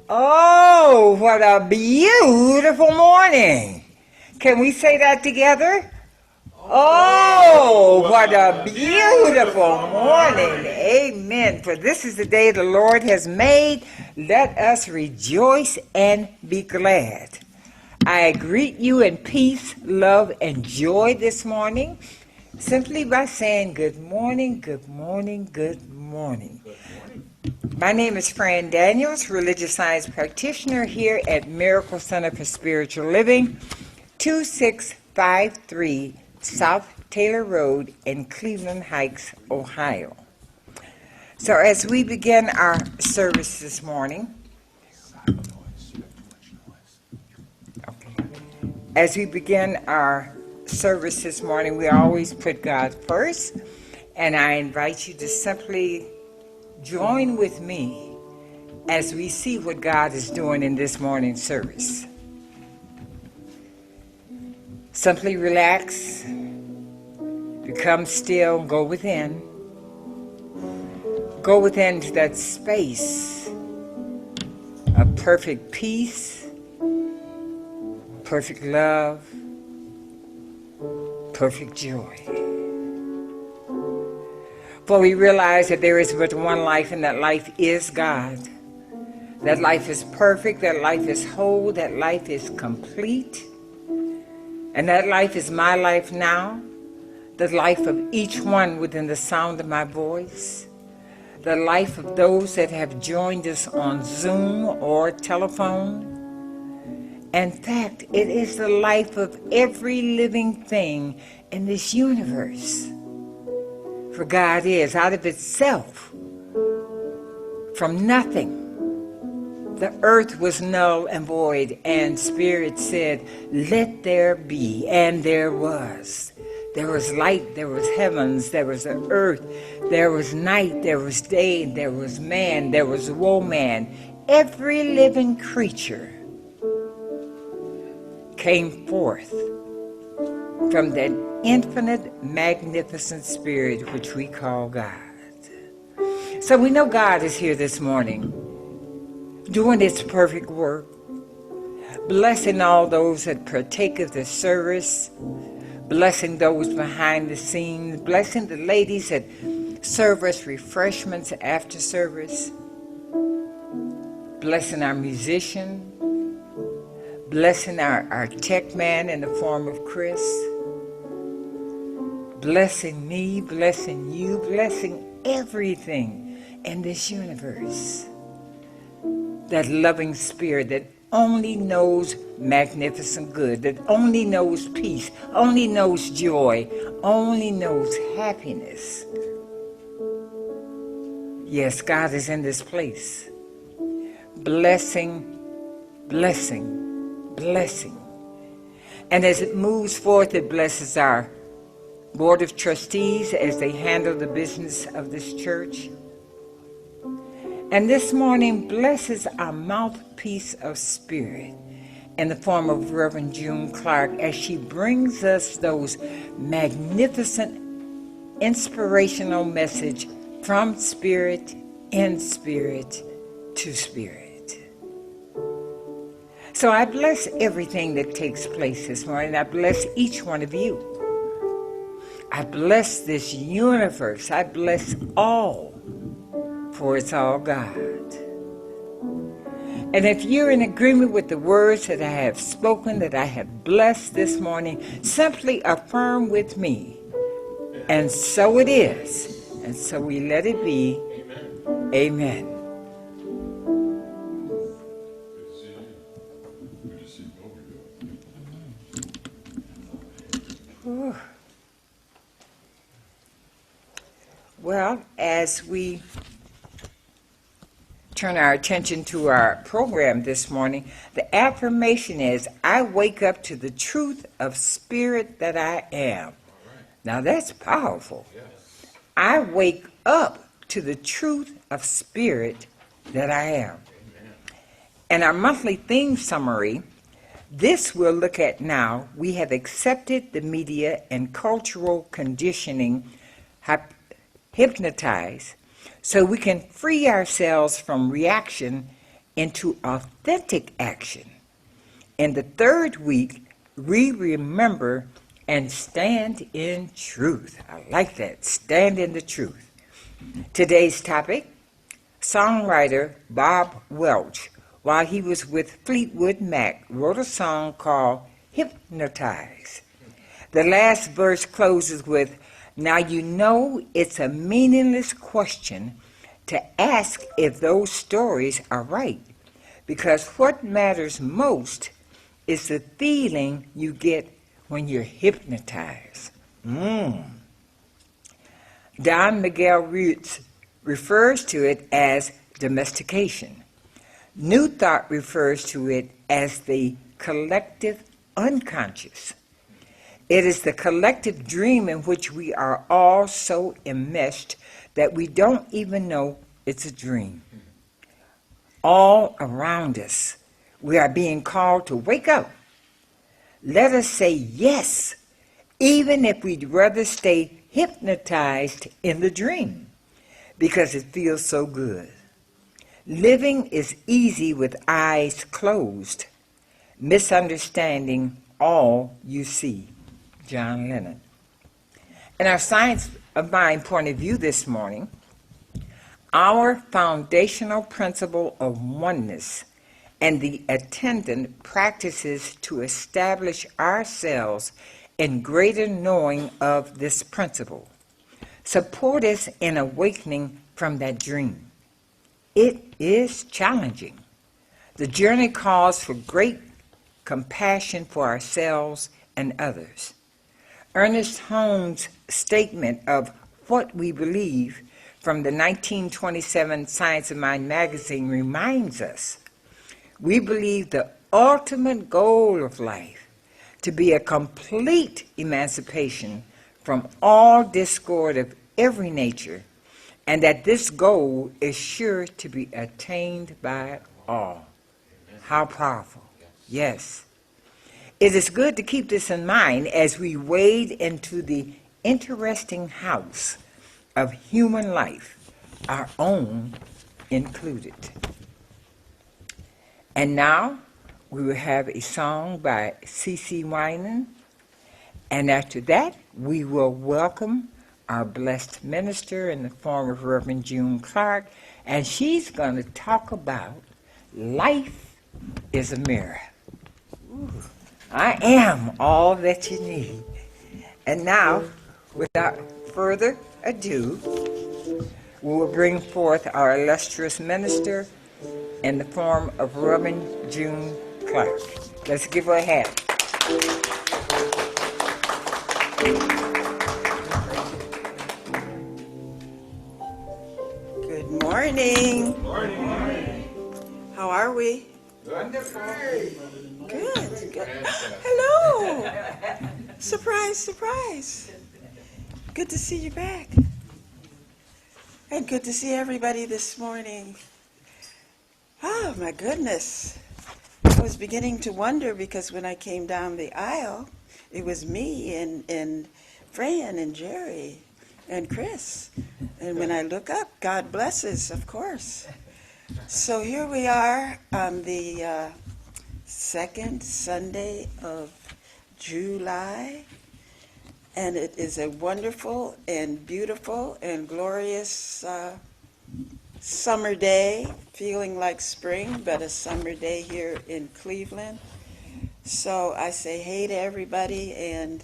Oh, what a beautiful morning. Can we say that together? Oh, what a beautiful morning. Amen. For this is the day the Lord has made. Let us rejoice and be glad. I greet you in peace, love, and joy this morning, simply by saying good morning, good morning, good morning. My name is Fran Daniels, religious science practitioner here at Miracle Center for Spiritual Living, 2653 South Taylor Road in Cleveland Heights, Ohio. So as we begin our service this morning, we always put God first, and I invite you to simply join with me as we see what God is doing in this morning's service. Simply relax, become still, go within. Go within to that space of perfect peace, perfect love, perfect joy. For we realize that there is but one life, and that life is God. That life is perfect, that life is whole, that life is complete. And that life is my life now, the life of each one within the sound of my voice, the life of those that have joined us on Zoom or telephone. In fact, it is the life of every living thing in this universe. For God is, out of itself, from nothing, the earth was null and void, and Spirit said, let there be, and there was. There was light, there was heavens, there was the earth, there was night, there was day, there was man, there was woman. Every living creature came forth from that infinite, magnificent Spirit which we call God. So we know God is here this morning, doing its perfect work, blessing all those that partake of the service, blessing those behind the scenes, blessing the ladies that serve us refreshments after service, blessing our musician, blessing our tech man in the form of Chris, blessing me, blessing you, blessing everything in this universe. That loving Spirit that only knows magnificent good, that only knows peace, only knows joy, only knows happiness. Yes, God is in this place. Blessing, blessing, blessing. And as it moves forth, it blesses our Board of Trustees as they handle the business of this church. And this morning blesses our mouthpiece of Spirit in the form of Reverend June Clark as she brings us those magnificent inspirational message from Spirit, in Spirit, to Spirit. So I bless everything that takes place this morning. I bless each one of you. I bless this universe. I bless all, for it's all God. And if you're in agreement with the words that I have spoken, that I have blessed this morning, simply affirm with me. And so it is. And so we let it be. Amen. Amen. Well, as we turn our attention to our program this morning, the affirmation is, I wake up to the truth of Spirit that I am. Now that's powerful. I wake up to the truth of Spirit that I am. In our monthly theme summary, this we'll look at now. We have accepted the media and cultural conditioning hypnotized so we can free ourselves from reaction into authentic action. In the third week, we remember and stand in truth. I like that. Stand in the truth. Today's topic, songwriter Bob Welch, while he was with Fleetwood Mac, wrote a song called Hypnotize. The last verse closes with, now you know it's a meaningless question to ask if those stories are right, because what matters most is the feeling you get when you're hypnotized. Don Miguel Ruiz refers to it as domestication. New Thought refers to it as the collective unconscious. It is the collective dream in which we are all so enmeshed that we don't even know it's a dream. All around us, we are being called to wake up. Let us say yes, even if we'd rather stay hypnotized in the dream, because it feels so good. Living is easy with eyes closed, misunderstanding all you see. John Lennon. In our Science of Mind point of view this morning, our foundational principle of oneness and the attendant practices to establish ourselves in greater knowing of this principle support us in awakening from that dream. It is challenging. The journey calls for great compassion for ourselves and others. Ernest Holmes' statement of what we believe from the 1927 Science of Mind magazine reminds us we believe the ultimate goal of life to be a complete emancipation from all discord of every nature, and that this goal is sure to be attained by all. How powerful. Yes. It is good to keep this in mind as we wade into the interesting house of human life, our own included. And now we will have a song by C.C. Winan, and after that we will welcome our blessed minister in the form of Reverend June Clark, and she's going to talk about life is a mirror. Ooh. I am all that you need. And now, without further ado, we will bring forth our illustrious minister in the form of Reverend June Clark. Let's give her a hand. Good morning. Good morning. How are we? Wonderful. Good. Good. Hello. Surprise, surprise. Good to see you back. And good to see everybody this morning. Oh, my goodness. I was beginning to wonder because when I came down the aisle, it was me and Fran and Jerry and Chris. And when I look up, God blesses, of course. So here we are on the second Sunday of July, and it is a wonderful and beautiful and glorious summer day, feeling like spring, but a summer day here in Cleveland. So I say hey to everybody, and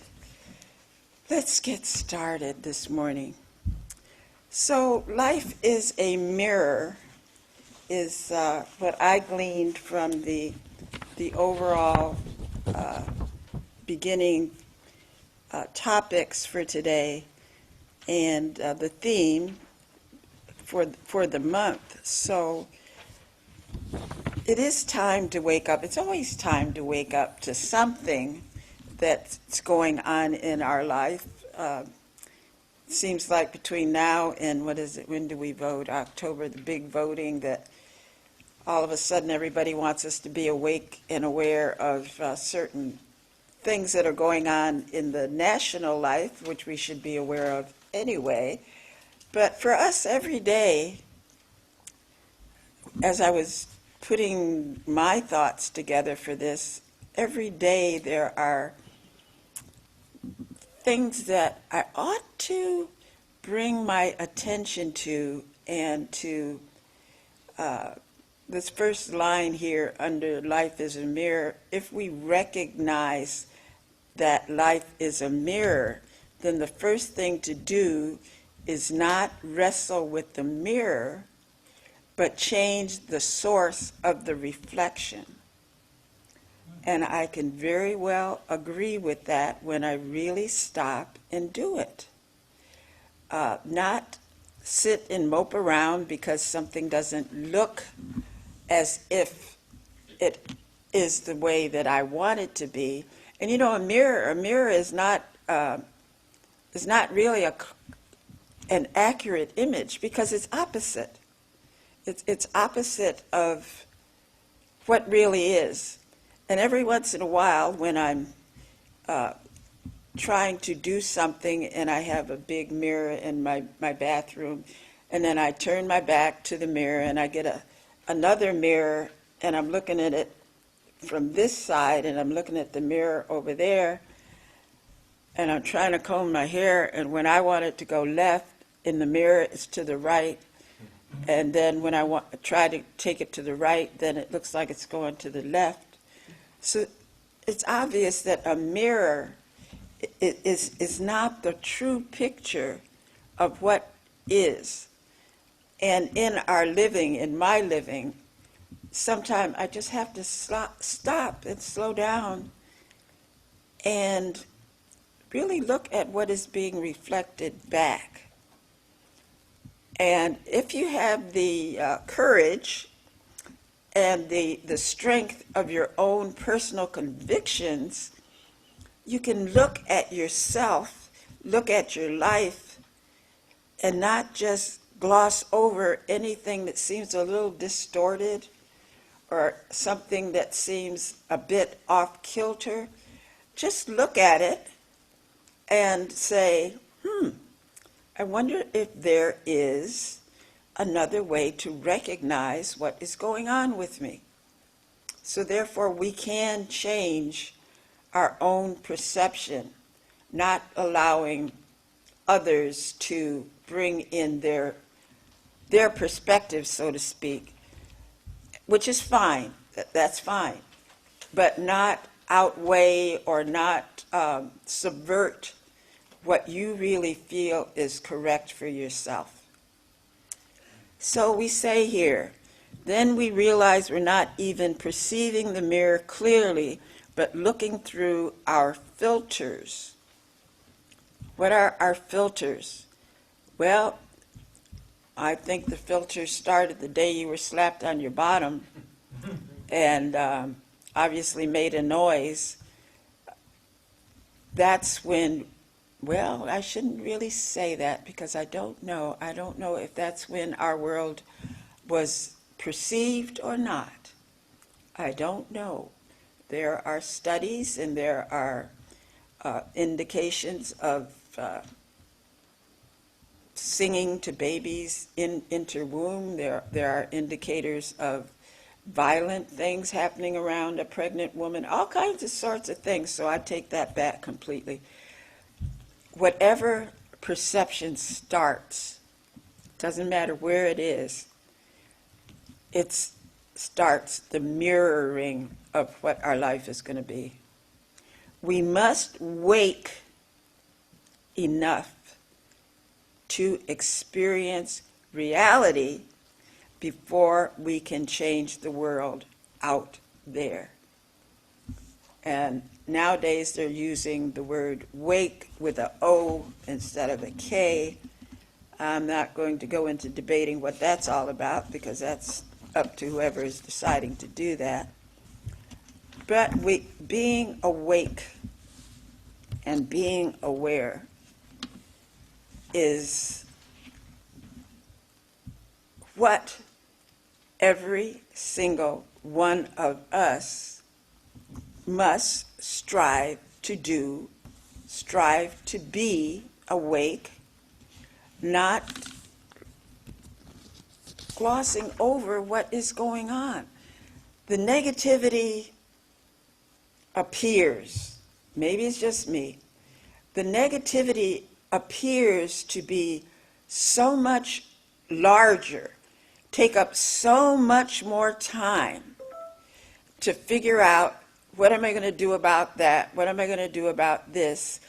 let's get started this morning. So life is a mirror is what I gleaned from the overall beginning topics for today and the theme for the month. So it is time to wake up. It's always time to wake up to something that's going on in our life. Seems like between now and when do we vote? October, the big voting, that all of a sudden everybody wants us to be awake and aware of certain things that are going on in the national life, which we should be aware of anyway. But for us every day, as I was putting my thoughts together for this, every day there are things that I ought to bring my attention to, and to this first line here under life is a mirror. If we recognize that life is a mirror, then the first thing to do is not wrestle with the mirror, but change the source of the reflection. And I can very well agree with that when I really stop and do it. Not sit and mope around because something doesn't look as if it is the way that I want it to be. And you know, a mirror is not really an accurate image, because it's opposite. It's opposite of what really is. And every once in a while, when I'm trying to do something and I have a big mirror in my bathroom, and then I turn my back to the mirror and I get another mirror and I'm looking at it from this side and I'm looking at the mirror over there, and I'm trying to comb my hair, and when I want it to go left in the mirror, it's to the right. And then when I try to take it to the right, then it looks like it's going to the left. So it's obvious that a mirror is not the true picture of what is. And in our living, in my living, sometimes I just have to stop and slow down and really look at what is being reflected back. And if you have the courage and the strength of your own personal convictions, you can look at yourself, look at your life, and not just gloss over anything that seems a little distorted or something that seems a bit off kilter. Just look at it and say, I wonder if there is another way to recognize what is going on with me. So therefore, we can change our own perception, not allowing others to bring in their perspective, so to speak, which is fine. That's fine. But not outweigh or not subvert what you really feel is correct for yourself. So we say here, then we realize we're not even perceiving the mirror clearly, but looking through our filters. What are our filters? Well, I think the filters started the day you were slapped on your bottom and obviously made a noise. That's when, well, I shouldn't really say that because I don't know. I don't know if that's when our world was perceived or not. I don't know. There are studies and there are indications of singing to babies in interwomb. There are indicators of violent things happening around a pregnant woman, all kinds of sorts of things. So I take that back completely. Whatever perception starts, doesn't matter where it is, it starts the mirroring of what our life is going to be. We must wake enough to experience reality before we can change the world out there. And nowadays they're using the word wake with an O instead of a K. I'm not going to go into debating what that's all about because that's up to whoever is deciding to do that. But being awake and being aware is what every single one of us must strive to do, strive to be awake, not glossing over what is going on. the negativity appears, maybe it's just me, the negativity appears to be so much larger, take up so much more time to figure out, what am I going to do about that? What am I going to do about this?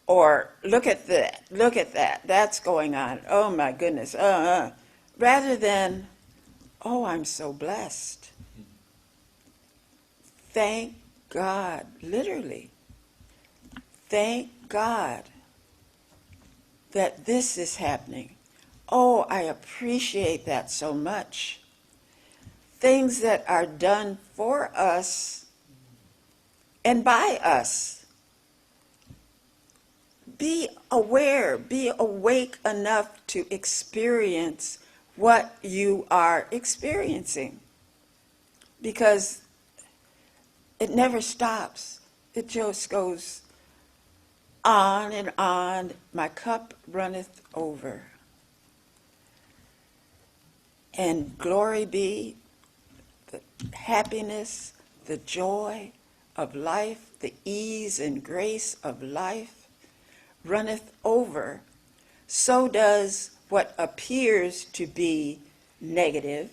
Or look at that, that's going on. Oh my goodness. Rather than, oh, I'm so blessed. Thank God, literally. Thank God that this is happening. Oh, I appreciate that so much. Things that are done for us and by us. Be aware, be awake enough to experience what you are experiencing. Because it never stops. It just goes on and on. My cup runneth over. And glory be the happiness, the joy of life, the ease and grace of life runneth over. So does what appears to be negative.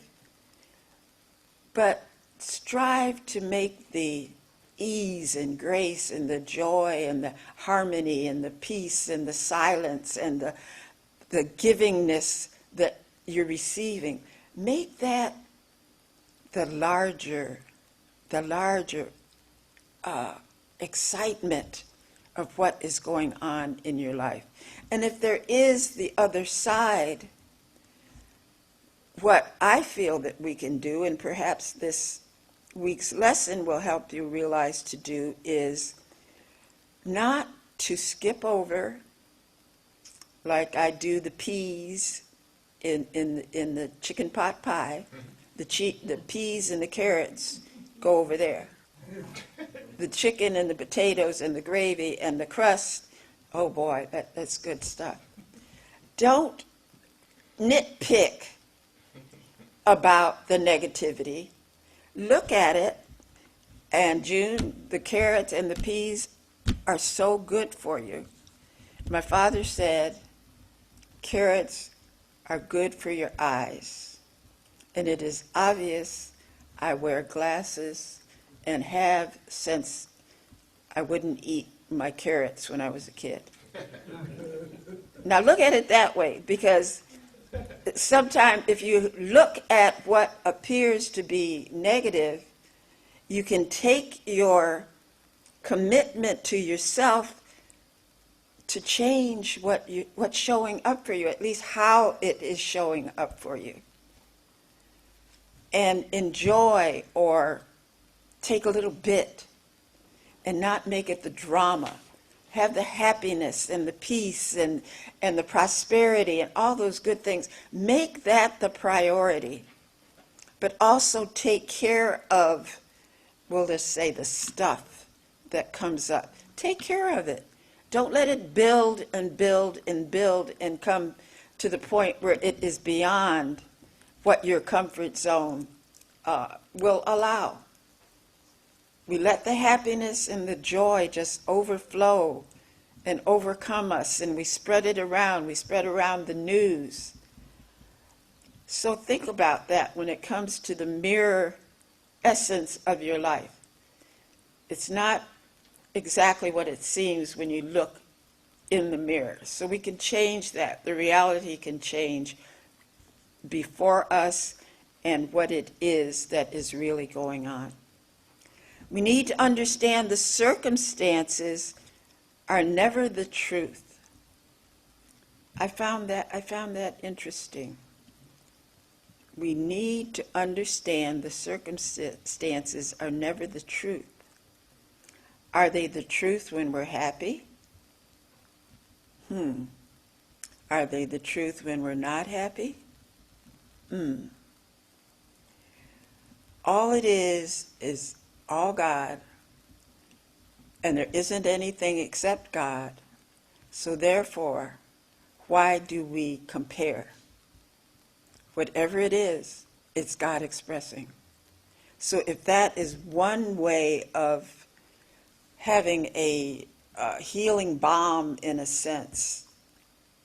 But strive to make the ease and grace and the joy and the harmony and the peace and the silence and the givingness that you're receiving, make that the larger excitement of what is going on in your life. And if there is the other side, what I feel that we can do, and perhaps this week's lesson will help you realize to do, is not to skip over, like I do the peas in the chicken pot pie, the peas and the carrots go over there. The chicken and the potatoes and the gravy and the crust, oh boy, that's good stuff. Don't nitpick about the negativity. Look at it, and June, the carrots and the peas are so good for you. My father said, carrots are good for your eyes. And it is obvious I wear glasses and have since I wouldn't eat my carrots when I was a kid. Now look at it that way, because sometimes if you look at what appears to be negative, you can take your commitment to yourself to change what's showing up for you, at least how it is showing up for you. And enjoy, or take a little bit and not make it the drama. Have the happiness and the peace and the prosperity and all those good things. Make that the priority. But also take care of, we'll just say, the stuff that comes up. Take care of it. Don't let it build and build and build and come to the point where it is beyond what your comfort zone will allow. We let the happiness and the joy just overflow and overcome us, and we spread it around. We spread around the news. So think about that when it comes to the mirror essence of your life. It's not exactly what it seems when you look in the mirror. So we can change that. The reality can change before us and what it is that is really going on. We need to understand the circumstances are never the truth. I found that interesting. We need to understand the circumstances are never the truth. Are they the truth when we're happy? Are they the truth when we're not happy? All it is all God, and there isn't anything except God. So therefore, why do we compare? Whatever it is, it's God expressing. So if that is one way of having a healing balm, in a sense,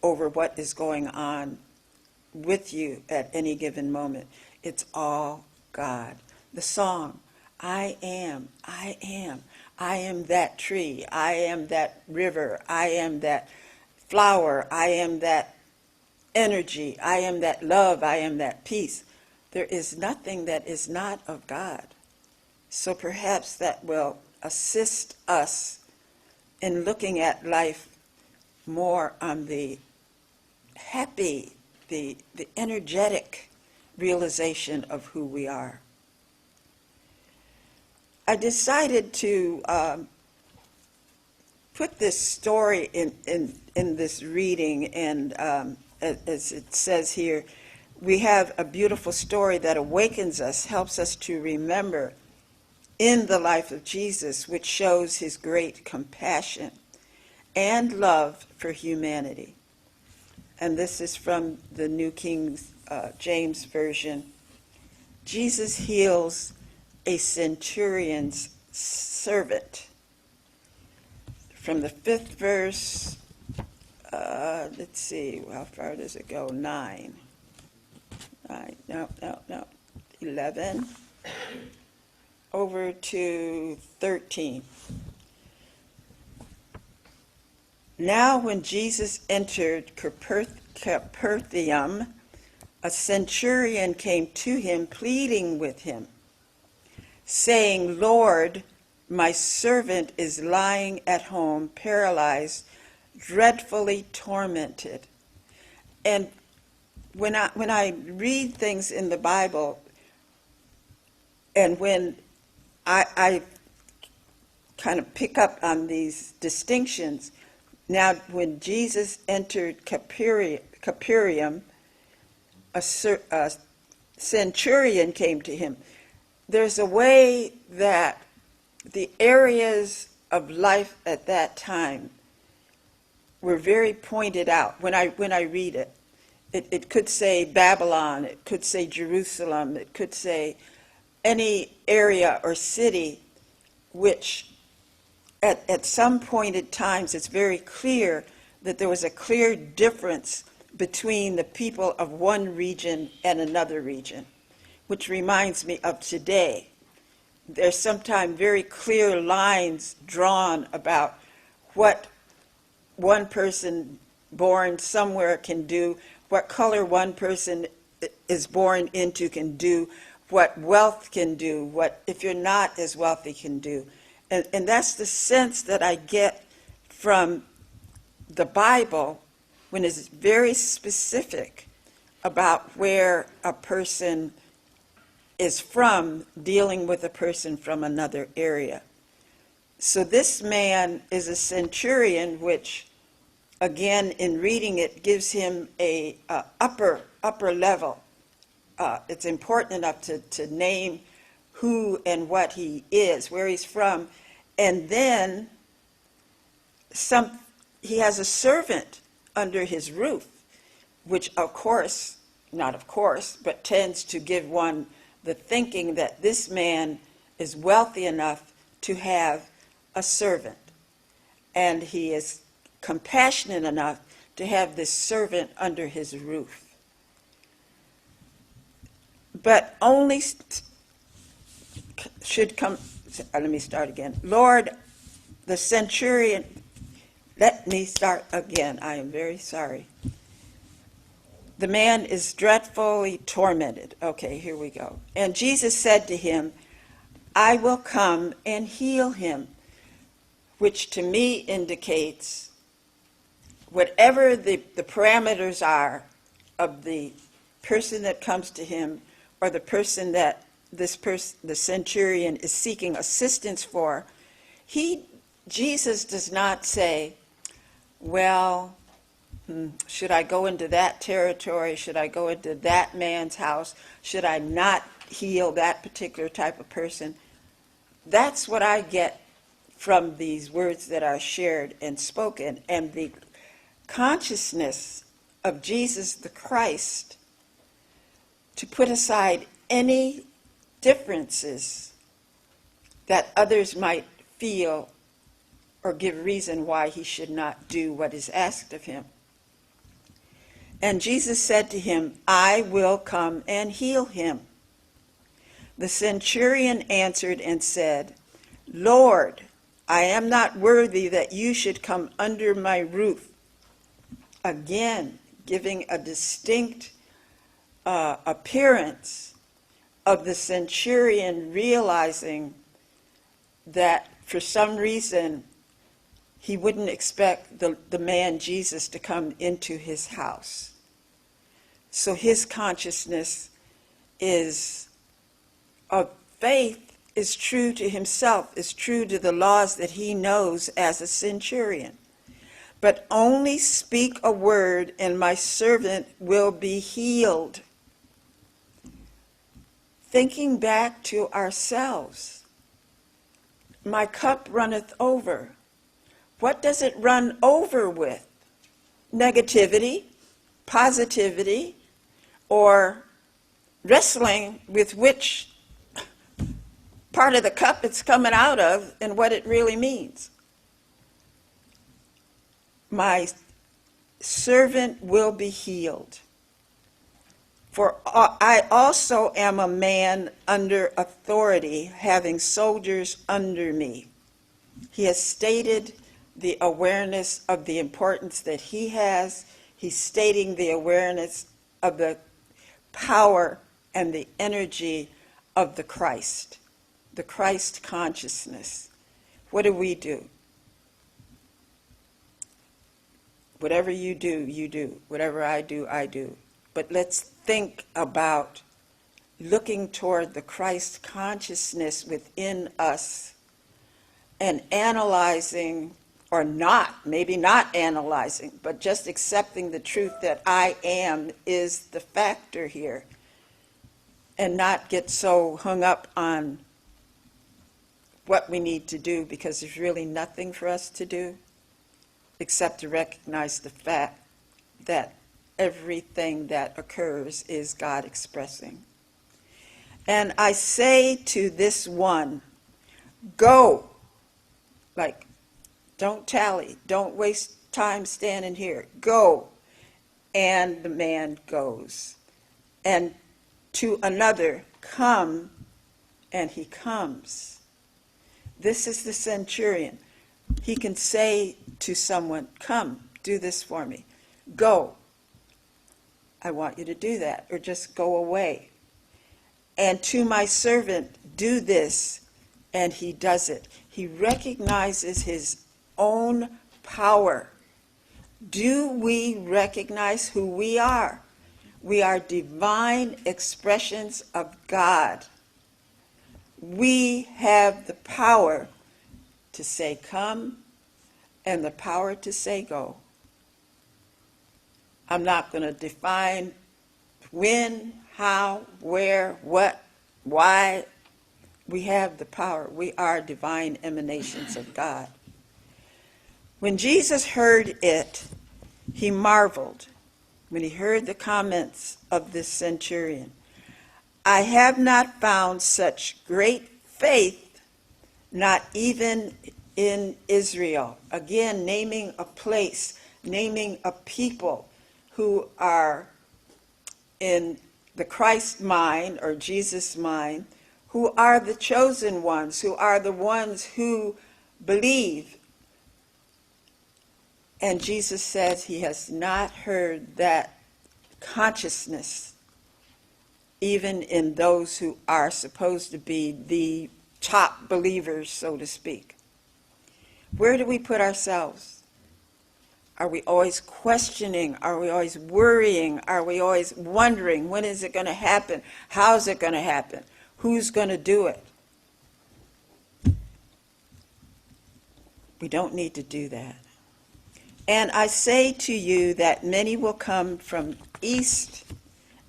over what is going on with you at any given moment, it's all God. The song, I am that tree, I am that river, I am that flower, I am that energy, I am that love, I am that peace. There is nothing that is not of God. So perhaps that will assist us in looking at life more on the happy, the energetic realization of who we are. I decided to put this story in this reading, and as it says here, we have a beautiful story that awakens us, helps us to remember in the life of Jesus, which shows his great compassion and love for humanity. And this is from the New King James Version. Jesus heals a centurion's servant. From the 5th verse, let's see, how far does it go? 9. No. 11. Over to 13. Now when Jesus entered Capernaum, a centurion came to him, pleading with him, saying, Lord, my servant is lying at home, paralyzed, dreadfully tormented. And when I read things in the Bible, and when I kind of pick up on these distinctions, now when Jesus entered Capernaum, a centurion came to him. There's a way that the areas of life at that time were very pointed out. When I read it, it could say Babylon, it could say Jerusalem, it could say any area or city which at some pointed times it's very clear that there was a clear difference between the people of one region and another region, which reminds me of today. There's sometimes very clear lines drawn about what one person born somewhere can do, what color one person is born into can do, what wealth can do, what if you're not as wealthy can do. And that's the sense that I get from the Bible when it's very specific about where a person is from, dealing with a person from another area. So this man is a centurion, which, again, in reading it, gives him a upper level. It's important enough to name who and what he is, where he's from, and then he has a servant under his roof, which of course, not of course, but tends to give one the thinking that this man is wealthy enough to have a servant, and he is compassionate enough to have this servant under his roof. But only should come, let me start again. Lord, the centurion, let me start again. I am very sorry. The man is dreadfully tormented. Okay, here we go. And Jesus said to him, I will come and heal him, which to me indicates whatever the parameters are of the person that comes to him, or the person that the centurion is seeking assistance for, Jesus does not say, well, should I go into that territory? Should I go into that man's house? Should I not heal that particular type of person? That's what I get from these words that are shared and spoken, and the consciousness of Jesus the Christ to put aside any differences that others might feel or give reason why he should not do what is asked of him. And Jesus said to him, I will come and heal him. The centurion answered and said, Lord, I am not worthy that you should come under my roof. Again, giving a distinct appearance of the centurion realizing that for some reason he wouldn't expect the man Jesus to come into his house. So his consciousness is of faith, is true to himself, is true to the laws that he knows as a centurion. But only speak a word and my servant will be healed. Thinking back to ourselves, my cup runneth over. What does it run over with? Negativity, positivity, or wrestling with which part of the cup it's coming out of and what it really means. My servant will be healed. For I also am a man under authority, having soldiers under me. He has stated the awareness of the importance that he has. He's stating the awareness of the power and the energy of the Christ consciousness. What do we do? Whatever you do, you do. Whatever I do, I do. But let's think about looking toward the Christ consciousness within us and analyzing, or not, maybe not analyzing, but just accepting the truth that I am is the factor here, and not get so hung up on what we need to do, because there's really nothing for us to do except to recognize the fact that everything that occurs is God expressing. And I say to this one, go. Like, don't tally. Don't waste time standing here. Go. And the man goes. And to another, come. And he comes. This is the centurion. He can say to someone, come, do this for me. Go. I want you to do that. Or just go away. And to my servant, do this. And he does it. He recognizes his own power. Do we recognize who we are? We are divine expressions of God. We have the power to say come and the power to say go. I'm not going to define when, how, where, what, why. We have the power. We are divine emanations of God. When Jesus heard it, he marveled when he heard the comments of this centurion. I have not found such great faith, not even in Israel. Again, naming a place, naming a people who are in the Christ mind or Jesus mind, who are the chosen ones, who are the ones who believe. And Jesus says he has not heard that consciousness, even in those who are supposed to be the top believers, so to speak. Where do we put ourselves? Are we always questioning? Are we always worrying? Are we always wondering, when is it going to happen? How is it going to happen? Who's going to do it? We don't need to do that. And I say to you that many will come from east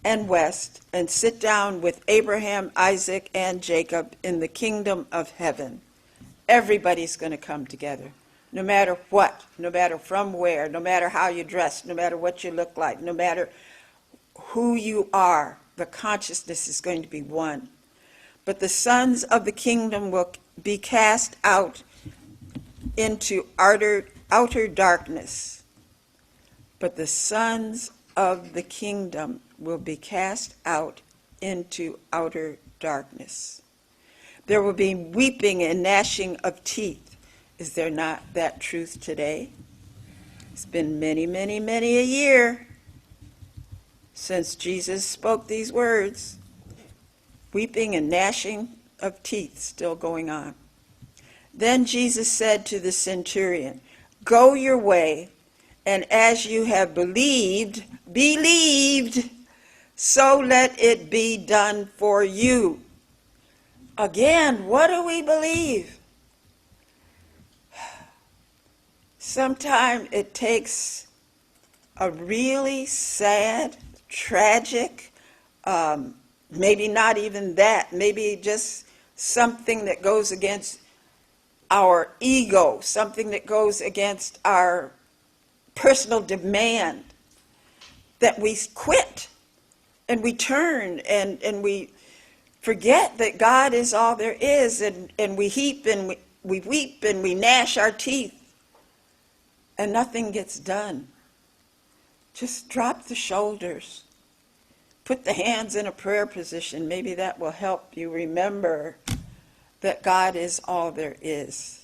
and west and sit down with Abraham, Isaac, and Jacob in the kingdom of heaven. Everybody's going to come together, no matter what, no matter from where, no matter how you dress, no matter what you look like, no matter who you are. The consciousness is going to be one. but the sons of the kingdom will be cast out into outer darkness. But the sons of the kingdom will be cast out into outer darkness. There will be weeping and gnashing of teeth. Is there not that truth today? It's been many, many, many a year since Jesus spoke these words. Weeping and gnashing of teeth still going on. Then Jesus said to the centurion, "Go your way, and as you have believed, so let it be done for you." Again, what do we believe? Sometimes it takes a really sad, tragic, maybe not even that, maybe just something that goes against our ego, something that goes against our personal demand, that we quit and we turn and we forget that God is all there is, and we heap and we weep and we gnash our teeth and nothing gets done. Just drop the shoulders. Put the hands in a prayer position. Maybe that will help you remember that God is all there is.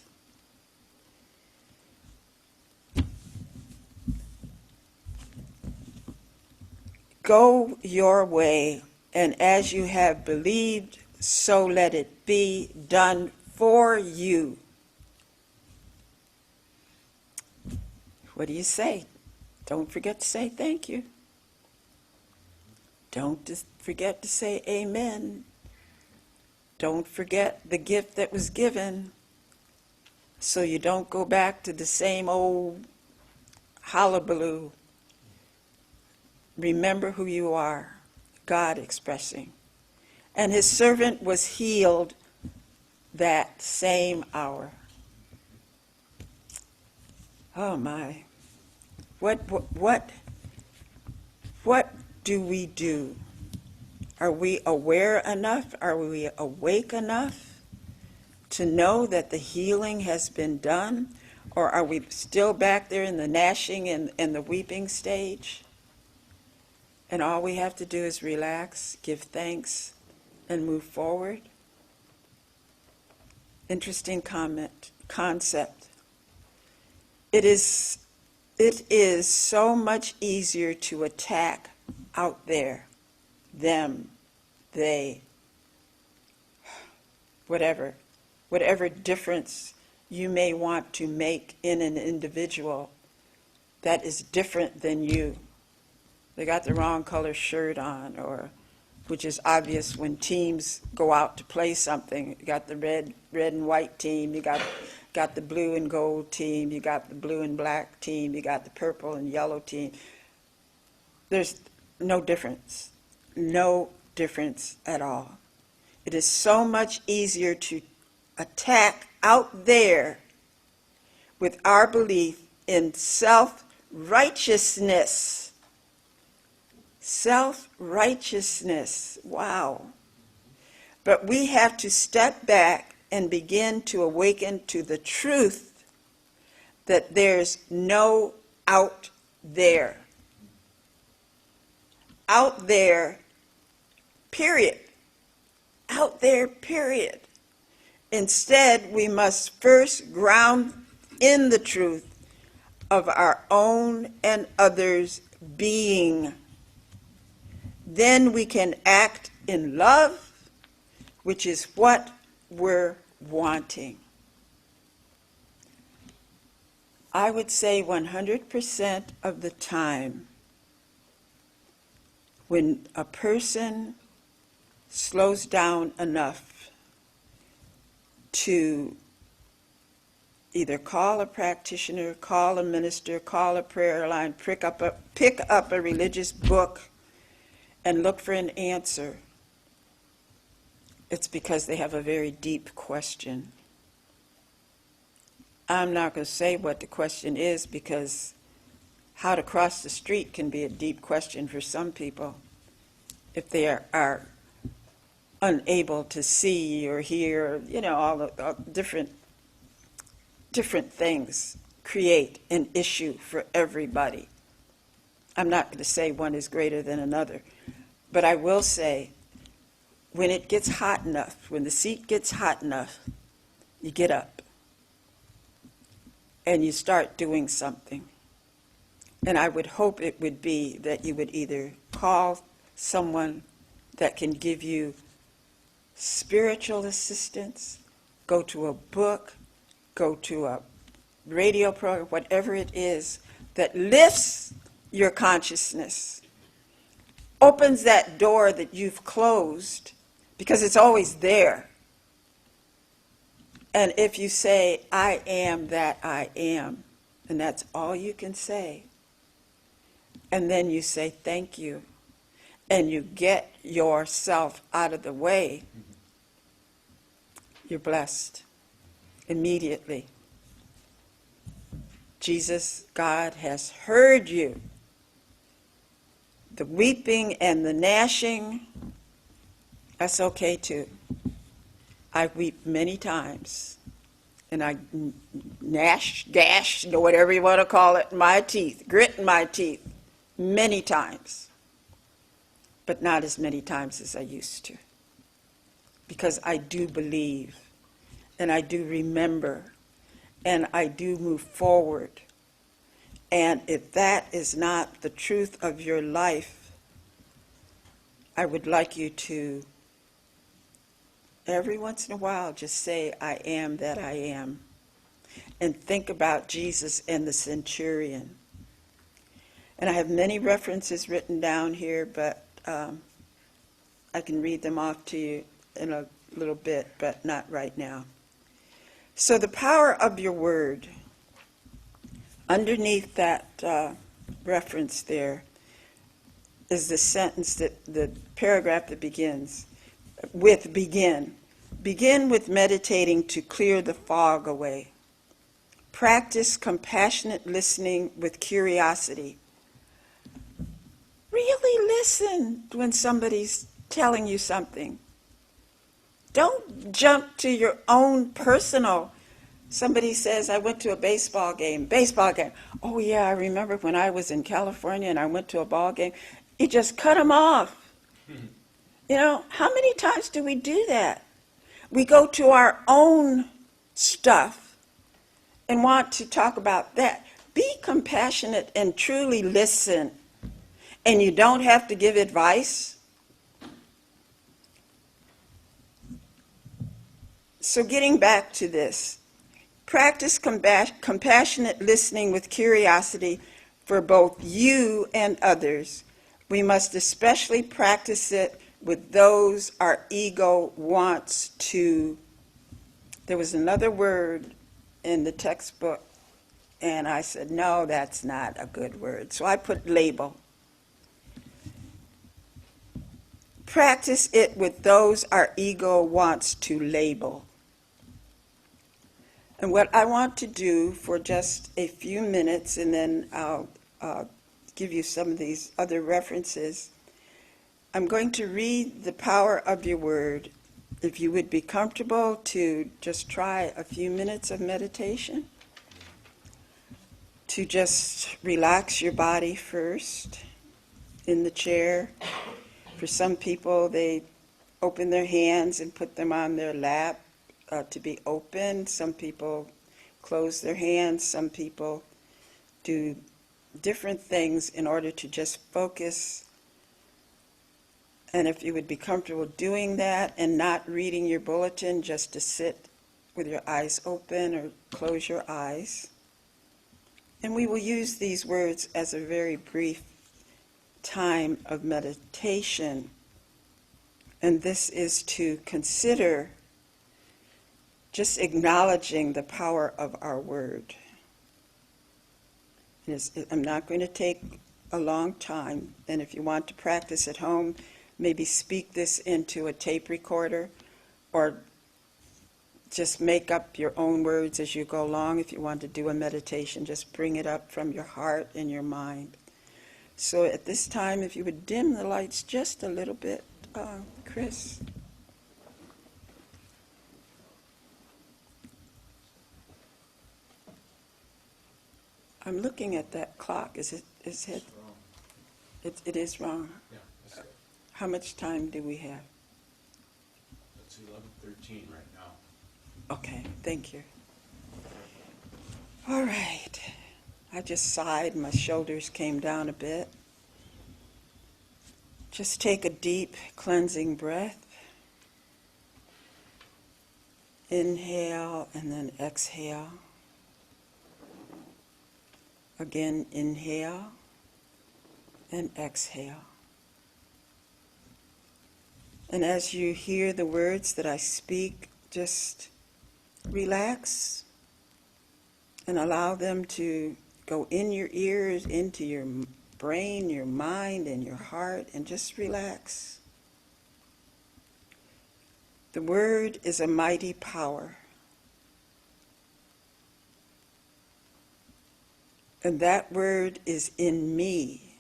Go your way, and as you have believed, so let it be done for you. What do you say? Don't forget to say thank you. Don't forget to say amen. Don't forget the gift that was given, so you don't go back to the same old hullabaloo. Remember who you are, God expressing. And his servant was healed that same hour. Oh my. What do we do? Are we aware enough? Are we awake enough to know that the healing has been done? Or are we still back there in the gnashing and the weeping stage? And all we have to do is relax, give thanks, and move forward? Interesting concept. It is so much easier to attack out there, them, they, whatever difference you may want to make in an individual that is different than you. They got the wrong color shirt on, or which is obvious when teams go out to play something. You got the red and white team, you got the blue and gold team, you got the blue and black team, you got the purple and yellow team. There's no difference at all. It is so much easier to attack out there with our belief in self-righteousness. Self-righteousness, wow. But we have to step back and begin to awaken to the truth that there's no out there. Out there, period. Out there, period. Instead, we must first ground in the truth of our own and others' being. Then we can act in love, which is what we're wanting. I would say 100% of the time, when a person slows down enough to either call a practitioner, call a minister, call a prayer line, pick up a religious book, and look for an answer, it's because they have a very deep question. I'm not going to say what the question is, because how to cross the street can be a deep question for some people if they are unable to see or hear, all the different things create an issue for everybody. I'm not going to say one is greater than another, but I will say when it gets hot enough, when the seat gets hot enough, you get up and you start doing something. And I would hope it would be that you would either call someone that can give you spiritual assistance, go to a book, go to a radio program, whatever it is that lifts your consciousness, opens that door that you've closed, because it's always there. And if you say, I am that I am, and that's all you can say, and then you say thank you, and you get yourself out of the way, you're blessed immediately. Jesus, God has heard you. The weeping and the gnashing, that's okay too. I weep many times, and I gash, whatever you want to call it, my teeth, grit in my teeth, many times, but not as many times as I used to, because I do believe, and I do remember, and I do move forward. And if that is not the truth of your life, I would like you to, every once in a while, just say, I am that I am. And think about Jesus and the centurion. And I have many references written down here, but I can read them off to you in a little bit, but not right now. So the power of your word. Underneath that reference there is the sentence, the paragraph that begins with begin. Begin with meditating to clear the fog away. Practice compassionate listening with curiosity. Really listen when somebody's telling you something. Don't jump to your own personal. Somebody says, I went to a baseball game. Oh yeah, I remember when I was in California and I went to a ball game. You just cut them off. How many times do we do that? We go to our own stuff and want to talk about that. Be compassionate and truly listen. And you don't have to give advice. So getting back to this, practice compassionate listening with curiosity for both you and others. We must especially practice it with those our ego wants to. There was another word in the textbook, and I said, no, that's not a good word. So I put label. Practice it with those our ego wants to label. And what I want to do for just a few minutes, and then I'll give you some of these other references, I'm going to read the power of your word. If you would be comfortable to just try a few minutes of meditation, to just relax your body first in the chair. For some people, they open their hands and put them on their lap to be open. Some people close their hands. Some people do different things in order to just focus. And if you would be comfortable doing that and not reading your bulletin, just to sit with your eyes open or close your eyes. And we will use these words as a very brief time of meditation. And this is to consider just acknowledging the power of our word. I'm not going to take a long time, and if you want to practice at home, maybe speak this into a tape recorder, or just make up your own words as you go along. If you want to do a meditation, just bring it up from your heart and your mind. So at this time, if you would dim the lights just a little bit, Chris. I'm looking at that clock. Is it? It is wrong. Yeah, that's good. How much time do we have? It's 11:13 right now. Okay, thank you. All right. I just sighed. My shoulders came down a bit. Just take a deep cleansing breath. Inhale and then exhale. Again, inhale and exhale. And as you hear the words that I speak, just relax and allow them to go in your ears, into your brain, your mind, and your heart, and just relax. The word is a mighty power. And that word is in me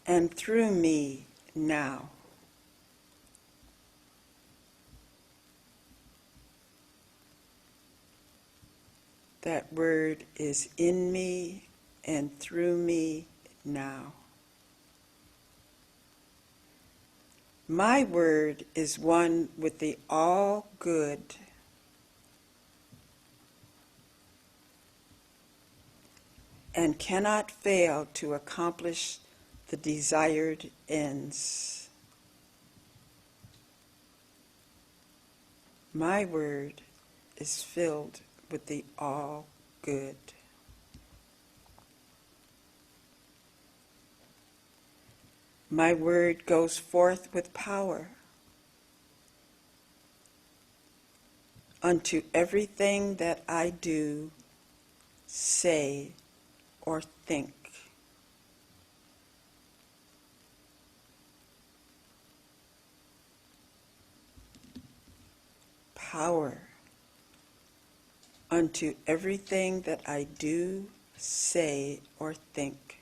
and through me now. That word is in me and through me now. My word is one with the all good. And cannot fail to accomplish the desired ends. My word is filled with the all good. My word goes forth with power unto everything that I do, say, or think. Power unto everything that I do, say, or think.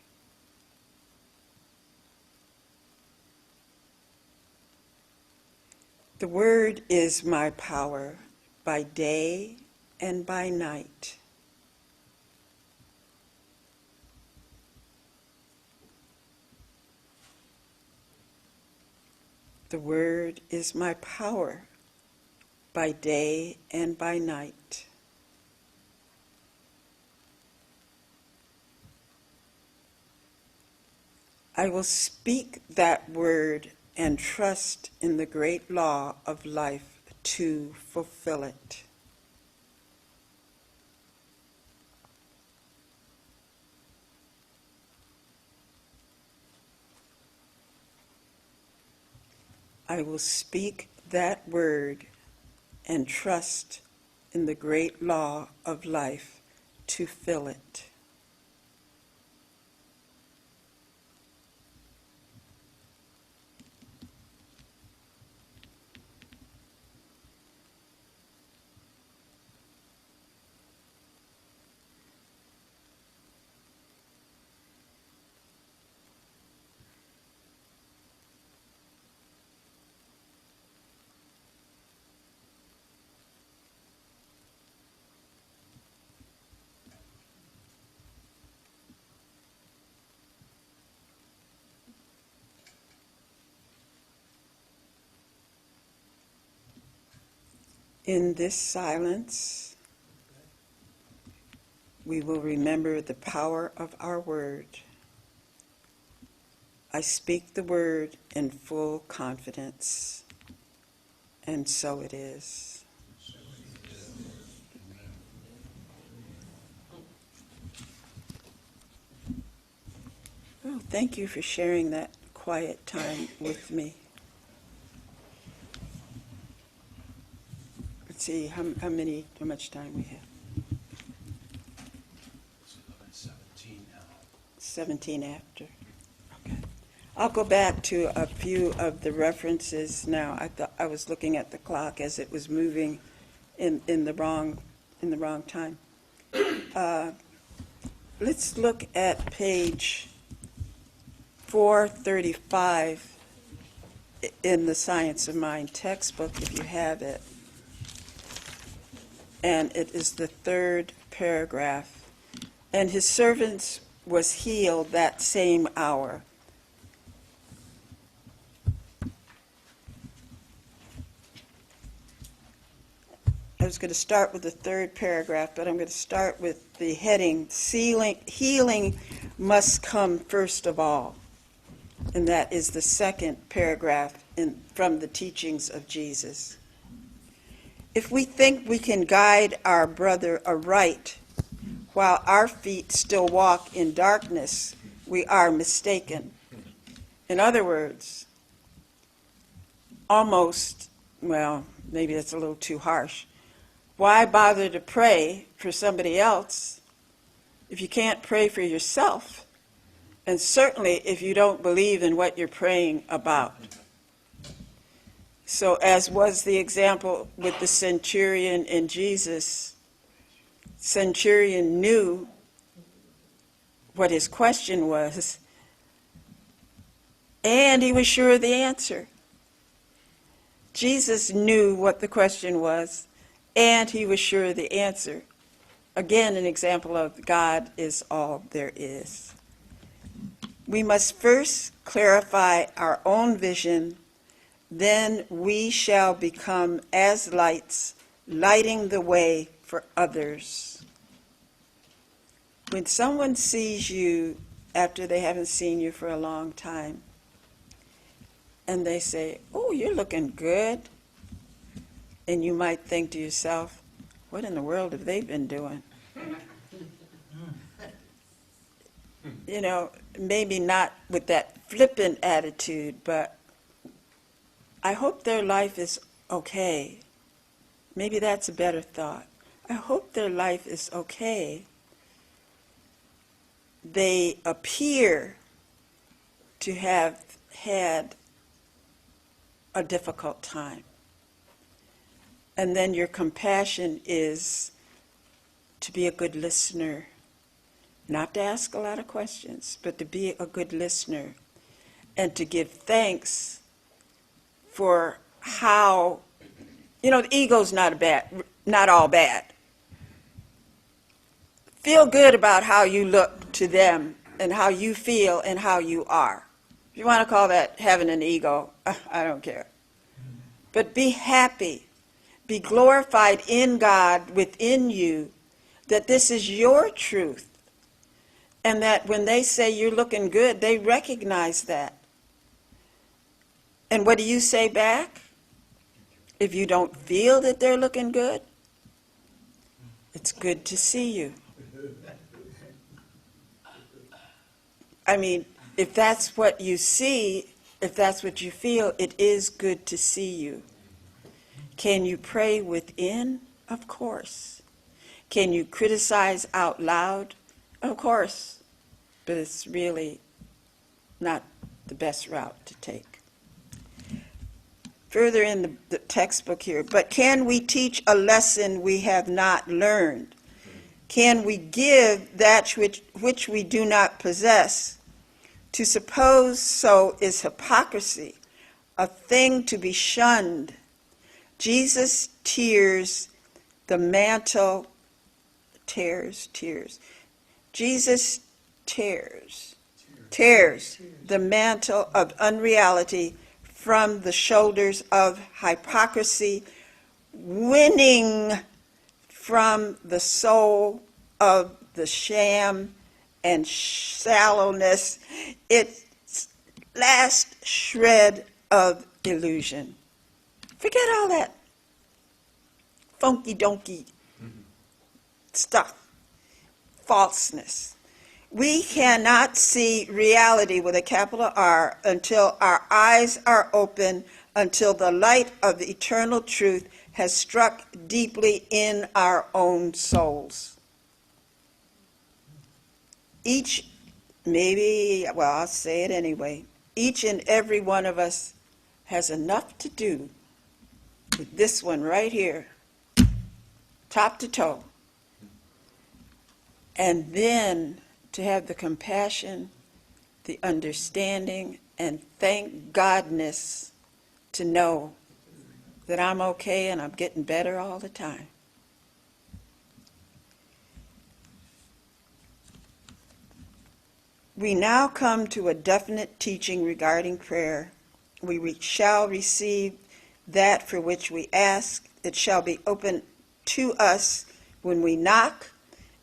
The word is my power by day and by night. The word is my power by day and by night. I will speak that word and trust in the great law of life to fulfill it. I will speak that word and trust in the great law of life to fill it. In this silence, we will remember the power of our word. I speak the word in full confidence, and so it is. Oh, thank you for sharing that quiet time with me. Let's see how much time we have. It's 11:17 now. 17 after. Okay. I'll go back to a few of the references now. I thought I was looking at the clock as it was moving in the wrong time. Let's look at page 435 in the Science of Mind textbook, if you have it. And it is the third paragraph. And his servants was healed that same hour. I was going to start with the third paragraph, but I'm going to start with the heading, Healing Must Come First of All. And that is the second paragraph from the teachings of Jesus. If we think we can guide our brother aright while our feet still walk in darkness, we are mistaken. In other words, almost, well, maybe that's a little too harsh. Why bother to pray for somebody else if you can't pray for yourself? And certainly if you don't believe in what you're praying about. So as was the example with the centurion and Jesus, centurion knew what his question was, and he was sure of the answer. Jesus knew what the question was, and he was sure of the answer. Again, an example of God is all there is. We must first clarify our own vision, then we shall become as lights, lighting the way for others. When someone sees you after they haven't seen you for a long time, and they say, "Oh, you're looking good," and you might think to yourself, what in the world have they been doing? You know, maybe not with that flippant attitude, but I hope their life is okay. Maybe that's a better thought. I hope their life is okay. They appear to have had a difficult time. And then your compassion is to be a good listener, not to ask a lot of questions, but to be a good listener and to give thanks for how, you know, the ego's not all bad. Feel good about how you look to them and how you feel and how you are. If you want to call that having an ego, I don't care. But be happy. Be glorified in God within you, that this is your truth. And that when they say you're looking good, they recognize that. And what do you say back? If you don't feel that they're looking good, it's good to see you. I mean, if that's what you see, if that's what you feel, it is good to see you. Can you pray within? Of course. Can you criticize out loud? Of course. But it's really not the best route to take. Further in the textbook here, but can we teach a lesson we have not learned? Can we give that which we do not possess? To suppose so is hypocrisy, a thing to be shunned. Jesus tears the mantle, Jesus tears the mantle of unreality from the shoulders of hypocrisy, winning from the soul of the sham and shallowness its last shred of illusion. Forget all that funky-donky stuff, falseness. We cannot see reality with a capital R until our eyes are open, until the light of the eternal truth has struck deeply in our own souls. I'll say it anyway, each and every one of us has enough to do with this one right here, top to toe. And then to have the compassion, the understanding, and thank Godness to know that I'm okay and I'm getting better all the time. We now come to a definite teaching regarding prayer. We shall receive that for which we ask. It shall be open to us when we knock,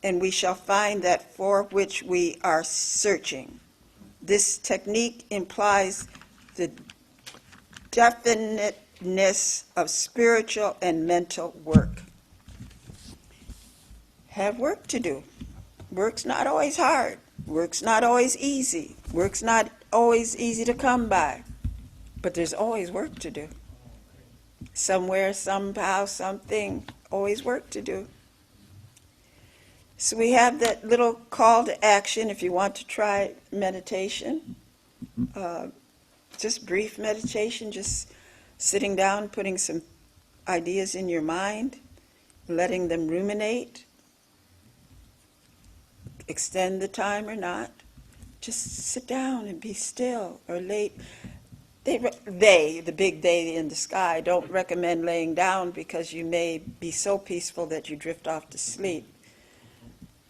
and we shall find that for which we are searching. This technique implies the definiteness of spiritual and mental work. Have work to do. Work's not always hard. Work's not always easy. Work's not always easy to come by. But there's always work to do. Somewhere, somehow, something, always work to do. So we have that little call to action if you want to try meditation. Just brief meditation, just sitting down, putting some ideas in your mind, letting them ruminate. Extend the time or not. Just sit down and be still or lay. The big they in the sky, don't recommend laying down because you may be so peaceful that you drift off to sleep.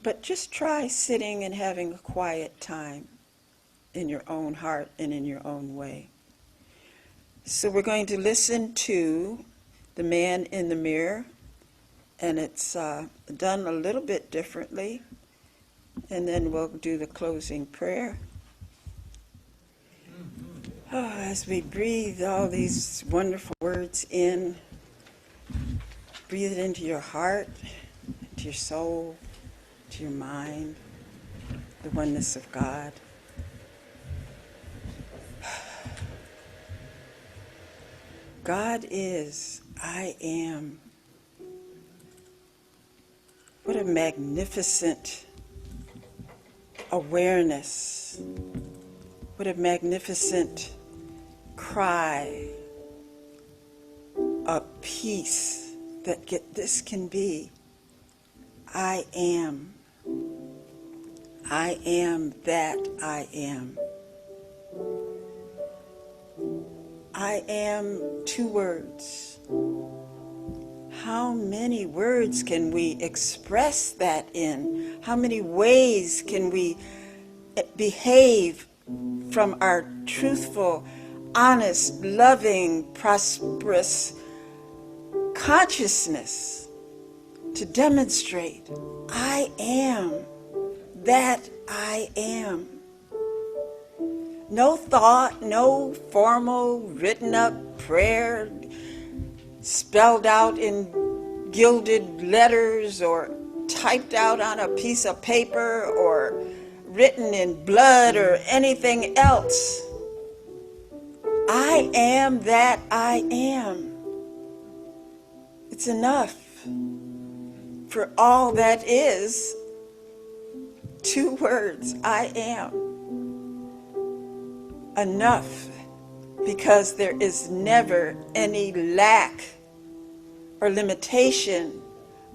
But just try sitting and having a quiet time in your own heart and in your own way. So we're going to listen to The Man in the Mirror, and it's done a little bit differently, and then we'll do the closing prayer. Oh, as we breathe all these wonderful words in, breathe it into your heart, to your soul, to your mind, the oneness of God. God is, I am. What a magnificent awareness. What a magnificent cry of peace that this can be. I am. I am that I am. I am 2 words. How many words can we express that in? How many ways can we behave from our truthful, honest, loving, prosperous consciousness to demonstrate I am that I am. No thought, no formal written up prayer spelled out in gilded letters or typed out on a piece of paper or written in blood or anything else. I am that I am. It's enough for all that is 2 words, I am. Enough, because there is never any lack or limitation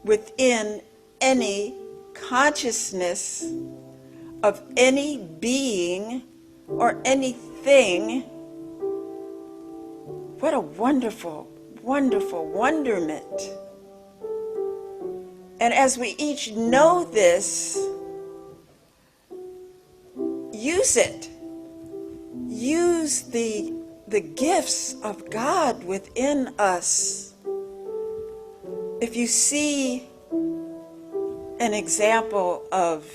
within any consciousness of any being or anything. What a wonderful, wonderful wonderment. And as we each know this, use it. Use the gifts of God within us. If you see an example of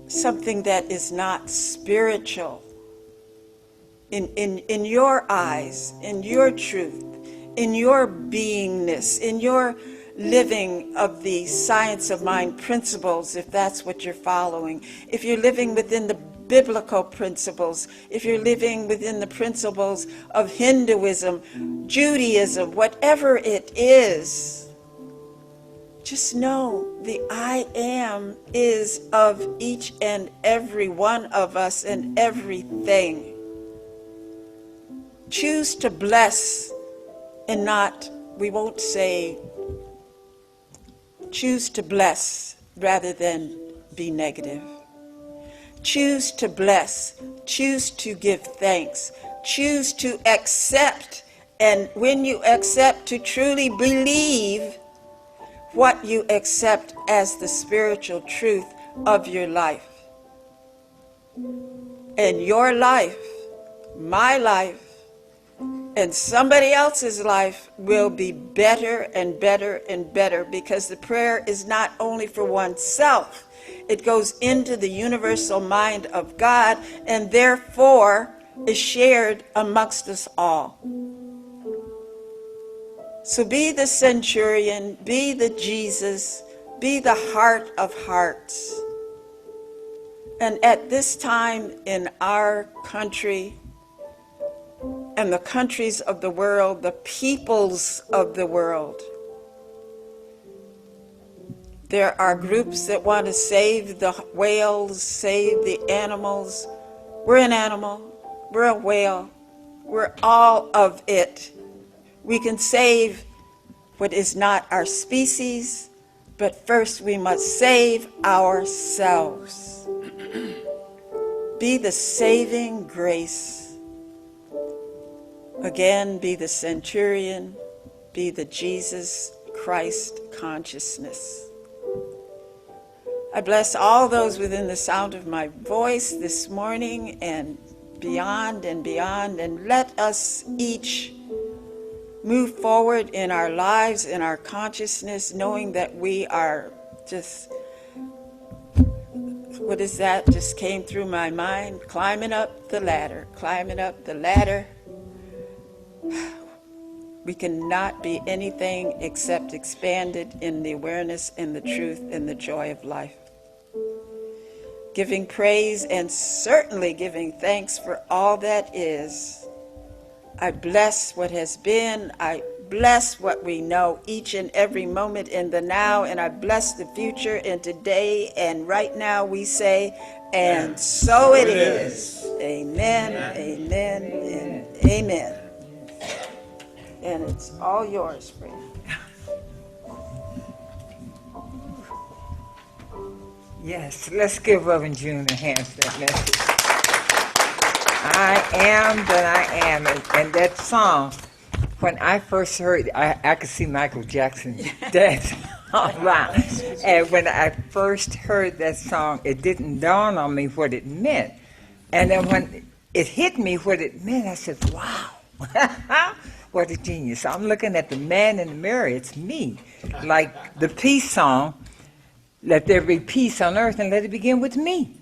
something that is not spiritual in your eyes, in your truth, in your beingness, in your living of the science of mind principles, if that's what you're following, if you're living within the biblical principles, if you're living within the principles of Hinduism, Judaism, whatever it is, just know the I am is of each and every one of us and everything. Choose to bless and not, we won't say, choose to bless rather than be negative. Choose to bless. Choose to give thanks. Choose to accept. And when you accept, to truly believe what you accept as the spiritual truth of your life. And your life, my life, and somebody else's life will be better and better and better, because the prayer is not only for oneself, it goes into the universal mind of God and therefore is shared amongst us all. So be the centurion, be the Jesus, be the heart of hearts. And at this time in our country, and the countries of the world, the peoples of the world, there are groups that want to save the whales, save the animals. We're an animal, we're a whale, we're all of it. We can save what is not our species, but first we must save ourselves. Be the saving grace. Again, be the centurion, be the Jesus Christ consciousness. I bless all those within the sound of my voice this morning and beyond, and let us each move forward in our lives, in our consciousness, knowing that we are just, what is that just came through my mind? Climbing up the ladder, climbing up the ladder. We cannot be anything except expanded in the awareness and the truth and the joy of life. Giving praise and certainly giving thanks for all that is. I bless what has been. I bless what we know each and every moment in the now, and I bless the future and today and right now. We say, and so it is. Amen, amen, and amen. And it's all yours, friend. Yes, let's give Reverend June a hand for that message. I am that I am. And that song, when I first heard it, I could see Michael Jackson dancing around. And when I first heard that song, it didn't dawn on me what it meant. And then when it hit me what it meant, I said, wow. What a genius. I'm looking at the man in the mirror. It's me. Like the peace song, let there be peace on earth and let it begin with me.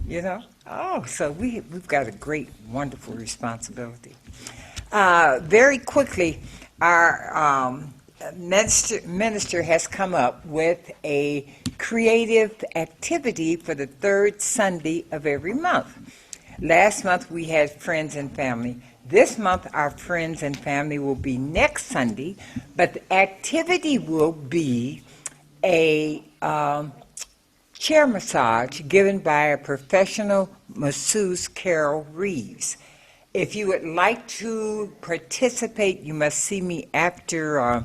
You know? Oh, so we've got a great, wonderful responsibility. Very quickly, our minister has come up with a creative activity for the third Sunday of every month. Last month we had friends and family. This month, our friends and family will be next Sunday, but the activity will be a chair massage given by a professional masseuse, Carol Reeves. If you would like to participate, you must see me after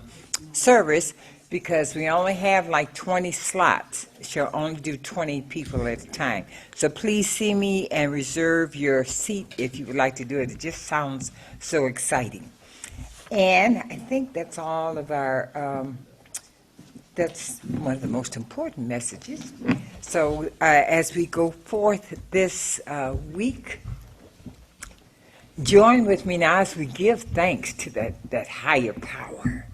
service, because we only have like 20 slots. She'll only do 20 people at a time. So please see me and reserve your seat if you would like to do it. It just sounds so exciting. And I think that's all of our, that's one of the most important messages. So as we go forth this week, join with me now as we give thanks to that higher power.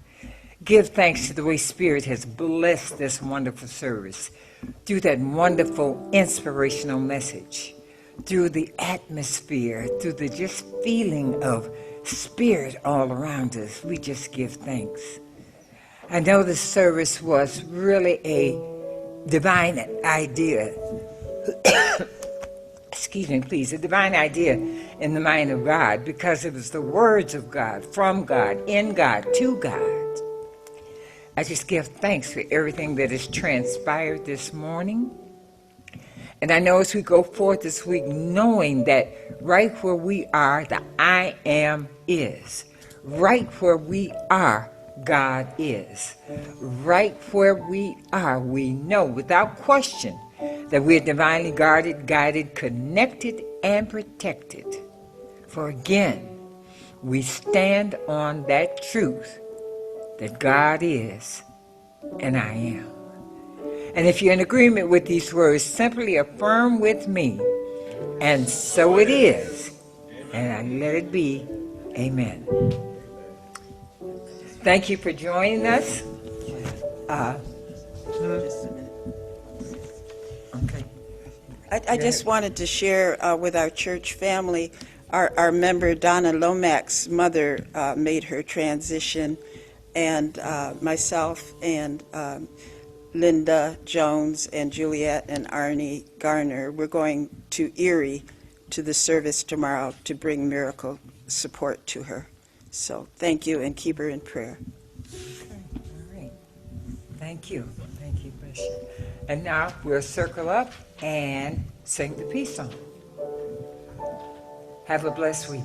Give thanks to the way Spirit has blessed this wonderful service through that wonderful inspirational message, through the atmosphere, through the just feeling of Spirit all around us. We just give thanks. I know the service was really a divine idea. Excuse me, please, a divine idea in the mind of God, because it was the words of God, from God, in God, to God. I just give thanks for everything that has transpired this morning. And I know as we go forth this week, knowing that right where we are, the I am is. Right where we are, God is. Right where we are, we know without question that we are divinely guarded, guided, connected, and protected. For again, we stand on that truth that God is and I am. And if you're in agreement with these words, simply affirm with me, And so it is. And I let it be. Amen. Thank you for joining us. Just a minute. Okay. I just wanted to share with our church family, our member Donna Lomax's mother made her transition, and myself and Linda Jones and Juliet and Arnie Garner, we're going to Erie to the service tomorrow to bring miracle support to her. So thank you, and keep her in prayer. Okay. All right. Thank you. Thank you, Bishop. And now we'll circle up and sing the peace song. Have a blessed week.